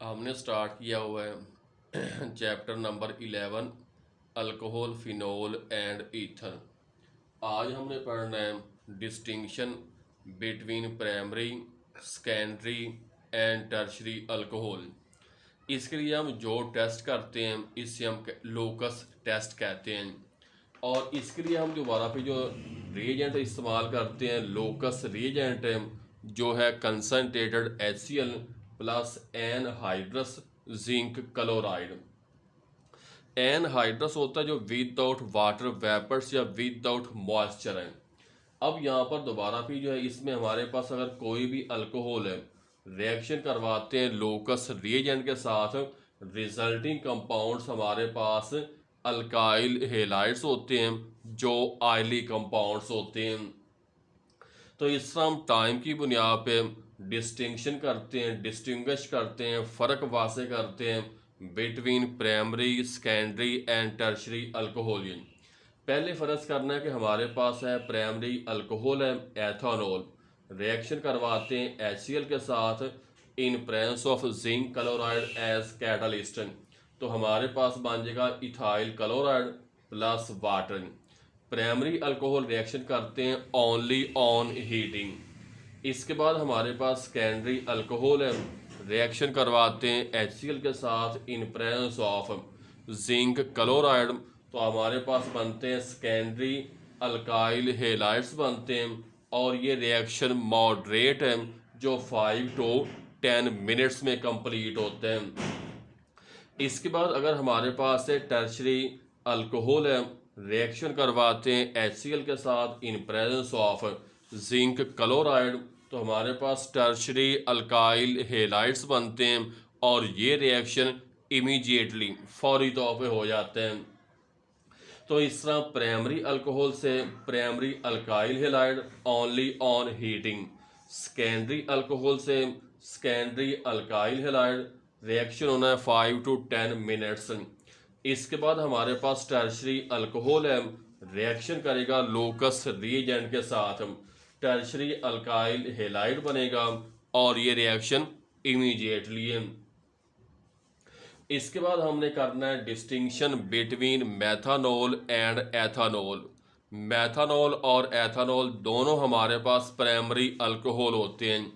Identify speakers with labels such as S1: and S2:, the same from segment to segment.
S1: हमने स्टार्ट किया हुआ है chapter number 11 alcohol phenol and ether. आज हमने पढ़ना है distinction between primary secondary and tertiary alcohol. इसके लिए हम जो टेस्ट करते हैं इससे हम लोकस टेस्ट कहते हैं। और इसके लिए हम दोबारा पे जो रिएजेंट इस्तेमाल करते हैं लोकस रिएजेंट जो है concentrated HCl plus anhydrous zinc chloride. Anhydrous होता है जो विदाउट वाटर वेपर्स या विदाउट मॉइस्चर है। अब यहाँ पर दोबारा भी जो है इसमें हमारे पास अगर कोई भी अल्कोहल है रिएक्शन करवाते हैं लोकस रिएजेंट के साथ, रिजल्टिंग कंपाउंड्स हमारे पास अल्काइल हेलाइड्स होते हैं जो ऑयली कंपाउंड्स होते हैं। तो इस तरह हम टाइम की बुनियाद पे डिस्टिंक्शन करते हैं, डिस्टिंग्विश करते हैं, फ़र्क वासे करते हैं between primary secondary and tertiary alcohol. पहले फ़र्ज करना है कि हमारे पास है प्राइमरी अल्कोहल है एथानॉल, रिएक्शन करवाते हैं HCl के साथ in presence of zinc chloride as catalyst. तो हमारे पास बन जाएगा ethyl chloride plus water. Primary alcohol reaction करते हैं ओनली ऑन हीटिंग। इसके बाद हमारे पास सेकेंडरी अल्कोहल है, रिएक्शन करवाते हैं HCl के साथ in presence of zinc chloride. तो हमारे पास बनते हैं सेकेंडरी अल्काइल हेलाइड्स बनते हैं और ये रिएक्शन मॉडरेट है जो 5 to 10 मिनट्स में कंप्लीट होते हैं। इसके बाद अगर हमारे पास है टर्शरी अल्कोहल है, रिएक्शन करवाते हैं HCl के साथ in presence of zinc chloride. तो हमारे पास टर्शरी अल्काइल हेलाइड्स बनते हैं और ये रिएक्शन इमीडिएटली फौरी तौर पे हो जाते हैं। तो इस तरह प्राइमरी अल्कोहल से primary alkyl halide only on heating, secondary alcohol से सेकेंडरी अल्काइल हेलाइड रिएक्शन होना है 5 to 10 मिनट्स। इसके बाद हमारे पास टर्शरी अल्कोहल है, रिएक्शन करेगा लोकस रिएजेंट के साथ, टर्शरी अल्काइल हेलाइड बनेगा और ये रिएक्शन इमीडिएटली है। इसके बाद हमने करना है distinction between methanol and ethanol. मेथानॉल और एथानॉल दोनों हमारे पास प्राइमरी अल्कोहल होते हैं।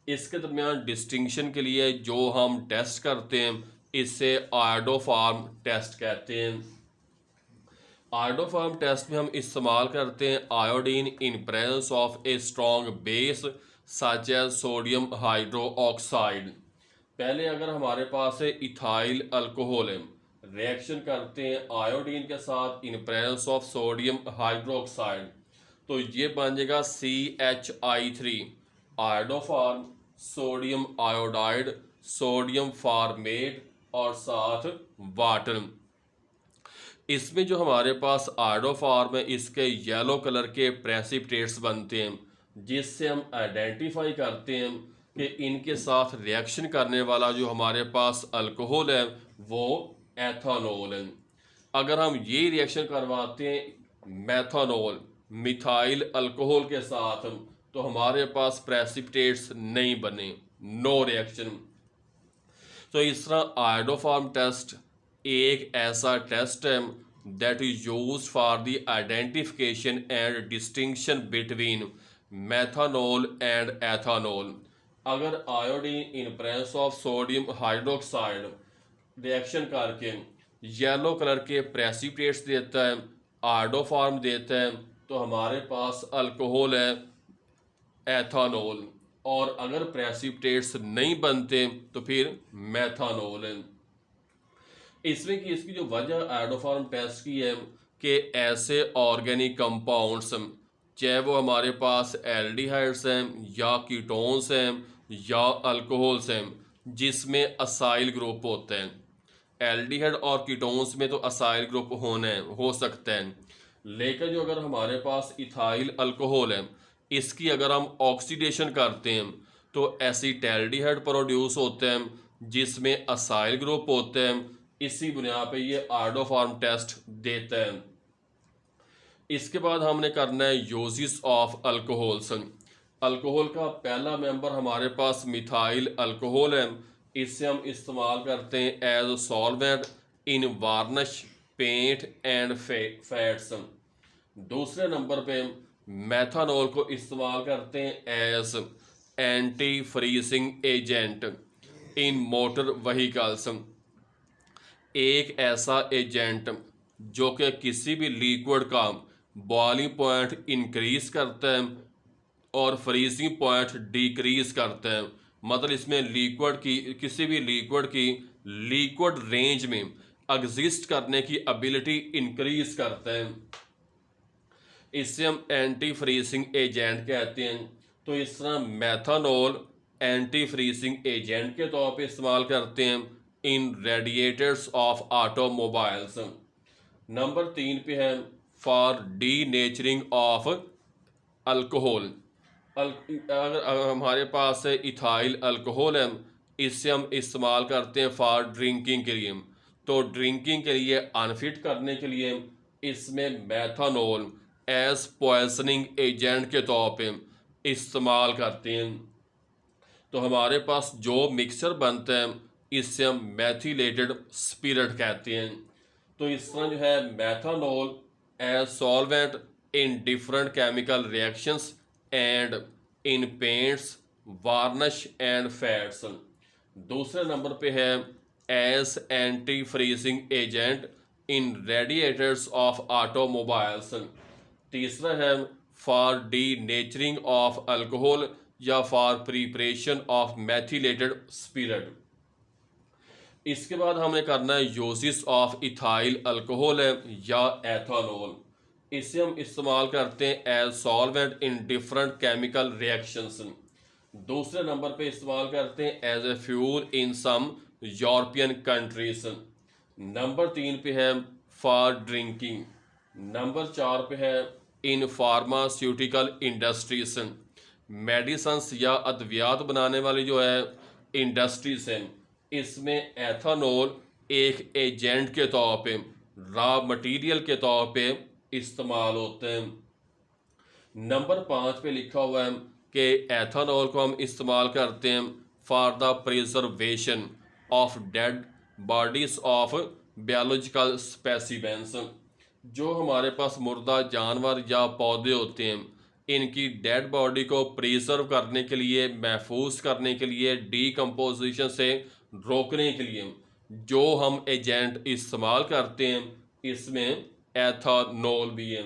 S1: इसके दरमियान डिस्टिंक्शन के लिए जो हम टेस्ट करते हैं इसे आयोडोफार्म टेस्ट कहते हैं। आयोडोफार्म टेस्ट में हम इस्तेमाल करते हैं iodine in presence of a strong base such as sodium hydroxide. पहले अगर हमारे पास है इथाइल अल्कोहल है, रिएक्शन करते हैं आयोडीन के साथ in presence of sodium hydroxide, तो ये बन जाएगा CHI3 iodoform, sodium iodide, sodium format और साथ वाटर। इसमें जो हमारे पास आयोडोफार्म है इसके येलो कलर के प्रेसिपिटेट्स बनते हैं जिससे हम आइडेंटिफाई करते हैं कि इनके साथ रिएक्शन करने वाला जो हमारे पास अल्कोहल है वो एथानॉल है। अगर हम ये रिएक्शन करवाते हैं मेथानॉल मिथाइल अल्कोहल के साथ तो हमारे पास प्रेसिपिटेट्स नहीं बने, नो रिएक्शन। तो इस तरह आयोडोफार्म टेस्ट एक ऐसा टेस्ट है that is used for the identification and distinction between methanol and ethanol. अगर iodine in presence of sodium hydroxide reaction करके येलो कलर के प्रेसिपिटेट्स देता है, आयोडोफार्म देता है, तो हमारे पास अल्कोहल है एथानॉल। और अगर प्रेसिपिटेट्स नहीं बनते तो फिर मेथानॉल है। इसमें कि इसकी जो वजह आयोडोफार्म टेस्ट की है कि ऐसे ऑर्गेनिक कंपाउंड्स चाहे वो हमारे पास एल्डिहाइड्स हैं या कीटोन्स हैं या अल्कोहल्स हैं जिसमें असाइल ग्रुप होते हैं। एल्डिहाइड और कीटोन्स में तो असाइल ग्रुप हो सकते हैं, लेकिन जो अगर हमारे पास इथाइल अल्कोहल है इसकी अगर हम ऑक्सीडेशन करते हैं तो एसिटैल्डिहाइड प्रोड्यूस होते हैं जिसमें असाइल ग्रुप होते हैं। इसी बुनियाद पे ये आयोडोफार्म टेस्ट देते हैं। इसके बाद हमने करना है यूजेस ऑफ अल्कोहल्स। अल्कोहल का पहला मेंबर हमारे पास मिथाइल अल्कोहल है, इससे हम इस्तेमाल करते हैं as solvent in varnish, paint and fats. दूसरे नंबर पे मेथनॉल को इस्तेमाल करते हैं as anti freezing agent in motor vehicles. एक ऐसा एजेंट जो कि किसी भी लिक्विड का बॉइलिंग पॉइंट इंक्रीज करता है और फ्रीजिंग पॉइंट डिक्रीज करता है। मतलब इसमें लिक्विड की, किसी भी लिक्विड की लिक्विड रेंज में एग्जिस्ट करने की एबिलिटी इंक्रीज करता है। इससे हम एंटी फ्रीजिंग एजेंट कहते हैं। तो इस तरह मेथनॉल एंटी फ्रीजिंग एजेंट के तौर पे इस्तेमाल करते हैं इन रेडिएटर्स ऑफ ऑटोमोबाइल्स। नंबर 3 पे है for denaturing of alcohol. अगर हमारे पास इथाइल अल्कोहल है, इससे हम इस्तेमाल करते हैं फॉर ड्रिंकिंग के लिए। तो ड्रिंकिंग के लिए अनफिट करने के लिए इसमें मेथनॉल एज पॉइजनिंग एजेंट के तौर पे इस्तेमाल करते हैं। तो हमारे पास जो मिक्सचर बनता है इससे हम मैथिलेटेड स्पिरिट कहते हैं। तो इस तरह जो है methanol as solvent in different chemical reactions and in paints, varnish and fats. दूसरे नंबर पे है as anti freezing agent in radiators of automobiles. तीसरा है for denaturing of alcohol या for preparation of methylated spirit. इसके बाद हमें करना है यूजिस ऑफ इथाइल अल्कोहल या एथानॉल। इसे हम इस्तेमाल करते हैं as solvent in different chemical reactions. दूसरे नंबर पे इस्तेमाल करते हैं as a fuel in some European countries. Number 3 पे है फॉर ड्रिंकिंग। नंबर 4 पे है इन फार्मास्यूटिकल इंडस्ट्रीज, मेडिसन्स या अद्वियात बनाने वाली जो है इंडस्ट्रीज हैं, इसमें एथानॉल एक एजेंट के तौर पे, रॉ मटेरियल के तौर पे इस्तेमाल होते हैं। नंबर 5 पे लिखा हुआ है कि एथानॉल को हम इस्तेमाल करते हैं for the preservation of dead bodies of biological specimens. जो हमारे पास मुर्दा जानवर या पौधे होते हैं, इनकी डेड बॉडी को प्रिजर्व करने के लिए, महफूज करने के लिए, डीकम्पोजिशन से रोकने के लिए जो हम एजेंट इस्तेमाल करते हैं, इसमें एथानॉल भी है।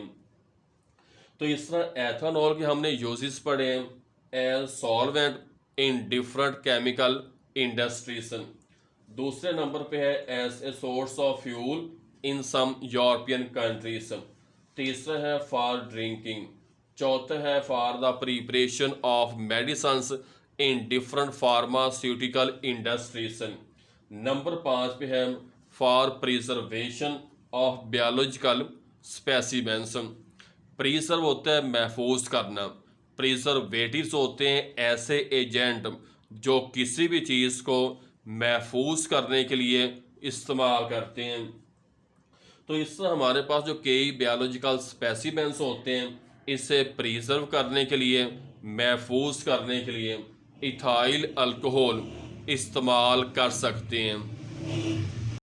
S1: तो इस तरह एथानॉल के हमने यूजेस पढ़े हैं as solvent in different chemical industries. दूसरे नंबर पे है as a source of fuel in some European countries. तीसरा है फॉर ड्रिंकिंग। चौथा है for the preparation of medicines in different pharmaceutical industries. Number 5 पे है for preservation of biological specimens. Preserve होता है महफूज करना, प्रिजर्वेटिव्स होते हैं ऐसे एजेंट जो किसी भी चीज़ को महफूज करने के लिए इस्तेमाल करते हैं। तो इससे हमारे पास जो कई बायोलॉजिकल स्पेसिमेंस होते हैं, इसे प्रिजर्व करने के लिए, महफूज करने के लिए इथाइल अल्कोहल इस्तेमाल कर सकते हैं।